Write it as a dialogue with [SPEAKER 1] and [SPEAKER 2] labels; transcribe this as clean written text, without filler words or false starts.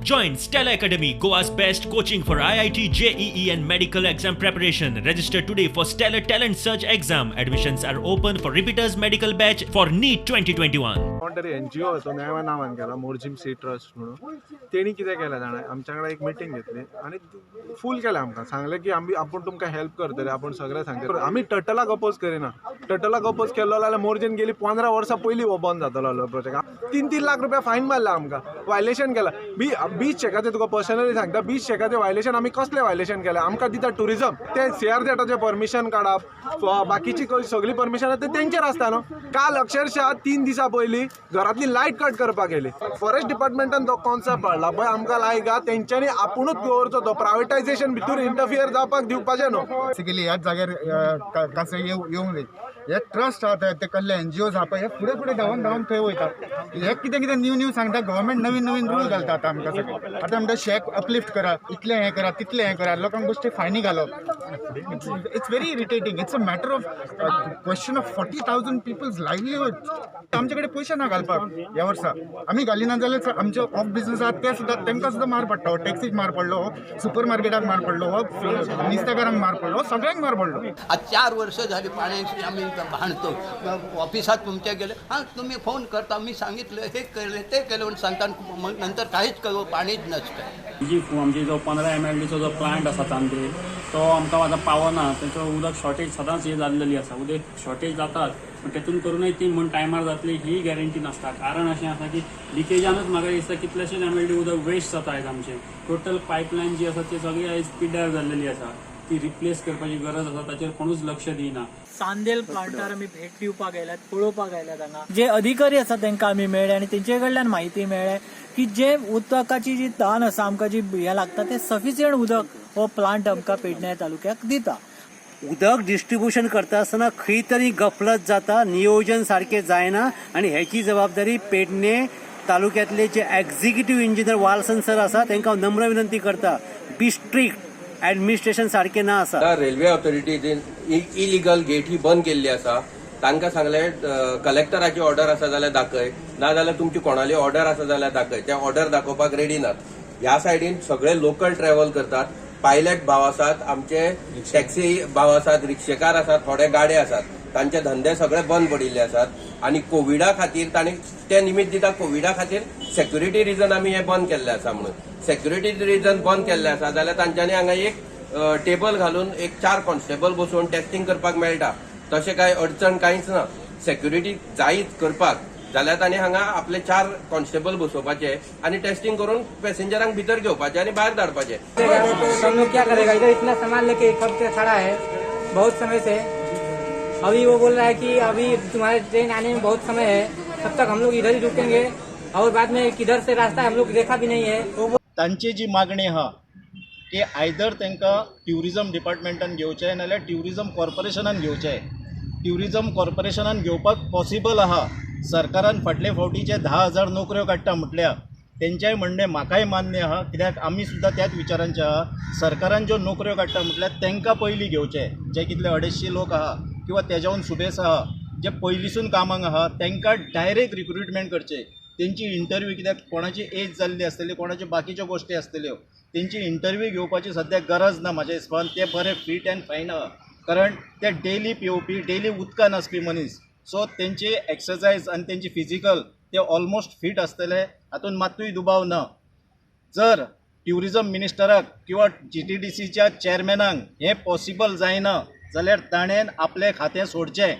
[SPEAKER 1] Join Stella Academy, Goa's best coaching for IIT, JEE and medical exam preparation. Register today for Stellar Talent Search exam. Admissions are open for repeaters medical batch for NEET 2021.
[SPEAKER 2] कोणतरी NGO होतो न्याय नावान केला Morjim C trust म्हणून तेणी कितें केलें जाणां आमच्या एक मिटींग घेतली आनी फूल केलें आमकां सांगलें की आपूण तुमकां हेल्प करतले आपूण सगळें सांगतले आमी टटलाक अपोज करिना टटलाक अपोज केलो जाल्यार मोरजीन गेली 15 वर्सां पयलीं हो बंद जातलो प्रोजेक्ट 3-3 लाख रुपया फायन मारला आमकां वायलेशन केला 20 चेकाचें तुका पर्सनली सांगता 20 चेकाचें वायलेशन आमी कसलें वायलेशन केलें आमकां दिता टुरिजम ते CRZेटाचें परमिशन काडप बाकीची सगळी परमिशन ते तेंचेर आसता न्हू काल अक्षरशः 3 दिसां पयलीं घरातली लायट कट करपाक गेली फॉरेस्ट डिपार्टमेंटान तो कॉन्सेप्ट हाडला पळय आमकां लायक तेंच्यांनी आपुणूच दवरचो तो प्रायवेटायझेशन भितर इंटरफियर जावपाक दिवपाचें न्हू
[SPEAKER 3] बेसिकली ह्याच जाग्यार कशें येवंक जाय हे ट्रस्ट आहा ते कसले NGOज आहा पळय हे फुडें फुडें धांवन थंय वयता हे कितें कितें न्यू सांगता गव्हर्मेंट नवीन रूल घालता आतां आमकां सगळें आतां म्हणटा शेक अपलिफ्ट करा इतलें हें करा तितलें हें करा लोकांक बेश्टे फायनी घालप it's very irritating it's a matter of question of 40,000 peoples livelihood आमचे कडेन पयशे ना घालपाक ह्या वर्सा आमी घालिना जाल्यार आमचे ऑफ बिजनस आहात ते सुद्दां तेंकां सुद्दां मार पडटा हो टॅक्सीक मार पडलो हो सुपर मार्केटाक मार पडलो हो नुस्तेकारांक मार पडलो सगळ्यांक मार पडलो
[SPEAKER 4] आज 4 वर्ष झाली पाण्याची आम्ही भांडतो ऑफिसात तुमच्या गेले हां तुम्ही फोन करता मी सांगितलं हे केलं ते केलं म्हणून सांगता मग नंतर काहीच पाणीच नसतं
[SPEAKER 5] जी आमची जो 15 MLDचो जो प्लांट आसा तांबे तो आमकां आतां पावना तेचो उदक शॉर्टेज सदांच हे जाल्लेली आसा उदक शॉर्टेज जातात पण तेतून करूनय ती म्हण टायमार जातली ही गॅरंटी नासता कारण अशें आसा की लिकेजानूच म्हाका दिसता कितलेशेच MLD उदक वेस्ट जाता आयज आमचें टोटल पायपलायन जी आसा ती सगळी आयज पिड्ड्यार जाल्लेली आसा ती रिप्लेस करपाची गरज आसा ताचेर कोणूच लक्ष दिना
[SPEAKER 6] चांदेल प्लांटार आमी भेट दिवपाक गेल्यात पळोवपाक गेल्यात हांगा जे अधिकारी आसा तांकां आमी मेळ्ळे आनी तेंचे कडल्यान म्हायती मेळ्ळे की जे उदकाची जी ताण आसा आमकां जी हें लागता ते सफिशियंट उदक हो प्लांट आमकां पेडणे तालुक्याक दिता
[SPEAKER 7] उदक डिस्ट्रीब्युशन करता आसतना खंय तरी गफलत जाता नियोजन सारकें जायना आनी हेची जबाबदारी पेडणे तालुक्यांतले जे एक्झिक्युटीव इंजिनियर वालसन सर आसा तांकां नम्र विनंती करता बी स्ट्रिक्ट ऍडमिनिस्ट्रेशन सारकें ना आसा
[SPEAKER 8] रेल्वे ऑथॉरिटीन इलिगल गेट ही बंद केल्ली आसा तांकां सांगलें कलेक्टराची ऑर्डर आसा जाल्यार दाखय ना जाल्यार तुमची कोणाली ऑर्डर आसा जाल्यार दाखय ते ऑर्डर दाखोवपाक रेडी नात ह्या सायडीन सगळे लोकल ट्रॅव्हल करतात पायलट भाव आसात आमचे टॅक्सी भाव आसात रिक्षेकार आसात थोडे गाडे आसात तांचे धंदे सगळे बंद पडिल्ले आसात आणि कोविडा खातीर तांणी ते निमित्त दिता कोविडा खातीर सेक्युरिटी रिजन आमी हे बंद केल्ले आसा म्हणून सेक्युरिटी रिजन बंद केल्ले आसा जाल्यार तांच्यांनी हांगा एक टेबल घालून एक 4 कॉन्स्टेबल बसोवन टेस्टिंग करपाक मेळटा तशें कांय अडचण कांयच ना सेक्युरिटी जायत करपाक जाल्यार तांणी हांगा आपले 4 कॉन्स्टेबल बसोवपाचे आणि टेस्टिंग करून पॅसेंजरांक भितर घेवपाचे आणि भायर धाडपाचे
[SPEAKER 9] हम लोग क्या करेगा इधर इतना सामान लेके कब से खड़ा है बहुत समय से अभी वो बोल रहा है कि अभी तुम्हारे ट्रेन आने में बहुत समय है तब तक हम लोग इधर ही रुकेंगे और बाद में किधर से रास्ता हम लोग देखा भी नहीं है
[SPEAKER 3] तांची जी मागणी आहा की आयदर तांकां ट्युरिजम डिपार्टमेंटान घेवचें नाल्यार ट्युरिजम कॉर्पोरेशनान घेवचें ट्युरिजम कॉर्पोरेशनान घेवपाक पॉसिबल आहा सरकारान फाटले फावटीचे 10,000 नोकऱ्यो काडटा म्हटल्या तेंचेय म्हणणें म्हाकाय मान्य आहा कित्याक आमी सुद्दां त्याच विचारांचे आहा सरकारान ज्यो नोकऱ्यो काडटा म्हटल्यार तांकां पयलीं घेवचे जे कितले 250 लोक आहा किंवा तेज्याहून सुबेस आहा जे पयलींसून कामाक आहा तांकां डायरेक्ट रिक्रुटमेंट करचे तेंची इंटरव्यू कित्याक कोणाची एज जाल्ली आसतली कोणाच्यो बाकीच्यो गोश्टी आसतल्यो तेंची इंटरव्यू घेवपाची सद्या गरज ना म्हाज्या हिसपान ते बरे फीट एंड फायन आहा कारण ते डेली पेंवपी डेली उदकान आसपी मनीस सो तेंची एक्सरसायज आनी तेंची फिजिकल ते ऑलमोस्ट फीट आसतले हातून मात्तूय दुबाव ना जर ट्युरिजम मिनिस्टराक किंवा GTDCच्या चेअरमॅनाक हें पॉसिबल जायना जाल्यार ताणें आपलें खातें सोडचें